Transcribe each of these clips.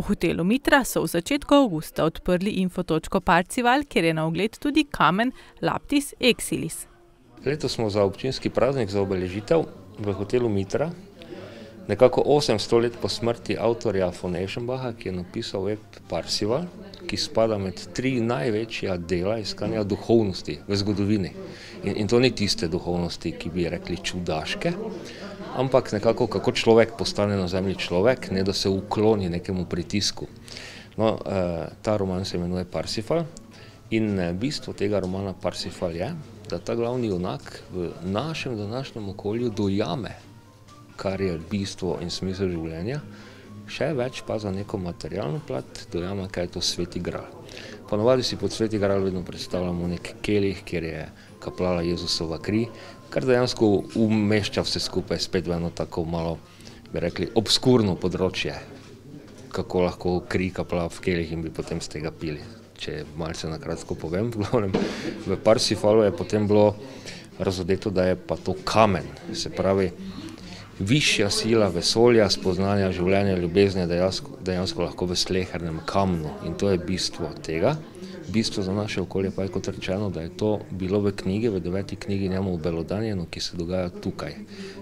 V hotelu Mitra so v začetku avgusta odprli infotočko Parzival, kjer je na ogled tudi kamen Laptis Exilis. Letos smo za občinski praznik za obeležitev v hotelu Mitra, nekako 800 let po smrti avtorja von Eschenbacha, ki je napisal ep Parzival, ki spada med 3 največja dela iskanja duhovnosti v zgodovini. In to ni tiste duhovnosti, ki bi rekli čudaške, ampak nekako kako človek postane na zemlji človek, ne da se ukloni nekemu pritisku. No, ta roman se imenuje Parzival in bistvo tega romana Parzival je, da ta glavni junak v našem današnjem okolju dojame, kar je bistvo in smisel življenja, še več pa za neko materialno plat dojame, kaj je to sveti gral. Ponovadi si pod sveti gral vedno predstavljamo nek kelih, kjer je kapljala Jezusova kri, kar dejansko umešča vse skupaj spet v eno tako malo, bi rekli, obskurno področje, kako lahko kri kaplja v kelih in bi potem z tega pili. Če malce na kratko povem, v Parzivalu je potem bilo razodeto, da je pa to kamen, se pravi, višja sila vesolja, spoznanja življenja, ljubezni dejansko lahko v slehernem kamnu in to je bistvo tega. Bistvo za naše okolje pa je, kot rečeno, da je to bilo v knjigi, v 9. knjigi njemu obelodanjeno, ki se dogaja tukaj.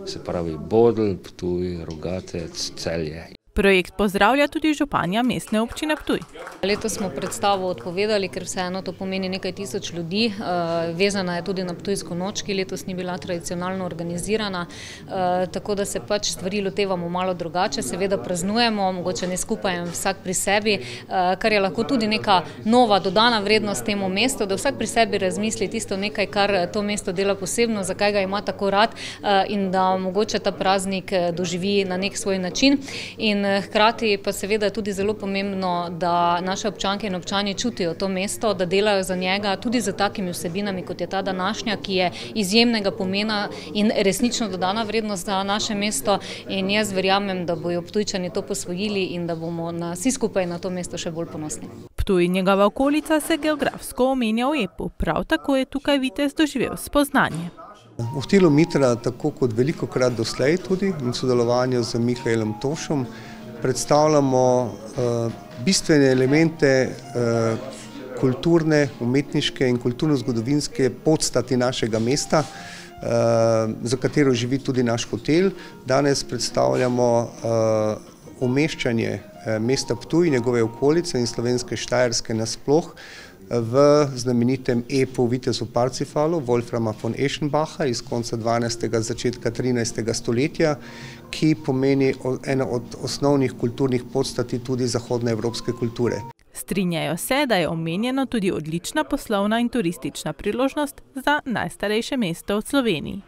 Se pravi Bodl, Ptuj, Rogatec, Celje. Projekt pozdravlja tudi županja Mestne občine Ptuj. Letos smo predstavo odpovedali, ker vseeno to pomeni nekaj tisoč ljudi. Vezana je tudi na Ptujsko noč, ki letos ni bila tradicionalno organizirana, tako da se pač stvari lotevamo malo drugače. Seveda praznujemo, mogoče ne skupaj vsak pri sebi, kar je lahko tudi neka nova dodana vrednost temu mestu, da vsak pri sebi razmisli tisto nekaj, kar to mesto dela posebno, zakaj ga ima tako rad in da mogoče ta praznik doživi na nek svoj način. In hkrati pa seveda tudi zelo pomembno, da naše občanke in občani čutijo to mesto, da delajo za njega tudi za takimi vsebinami, kot je ta današnja, ki je izjemnega pomena in resnično dodana vrednost za naše mesto. In jaz verjamem, da bojo Ptujčani to posvojili in da bomo vsi skupaj na to mesto še bolj ponosni. Ptuj in njegova okolica se geografsko omenja v epu, prav tako je tukaj vitez doživel spoznanje. V hotelu Mitra, tako kot velikokrat doslej tudi in sodelovanju z Mihaelom Tošom, predstavljamo bistvene elemente kulturne, umetniške in kulturno-zgodovinske podstati našega mesta, za katero živi tudi naš hotel. Danes predstavljamo umeščanje mesta Ptuj, njegove okolice in slovenske Štajerske nasploh v znamenitem epu Vitezu Parzivalu Wolframa von Eschenbacha iz konca 12. začetka 13. stoletja, ki pomeni eno od osnovnih kulturnih podstati tudi zahodnoevropske kulture. Strinjajo se, da je omenjeno tudi odlična poslovna in turistična priložnost za najstarejše mesto v Sloveniji.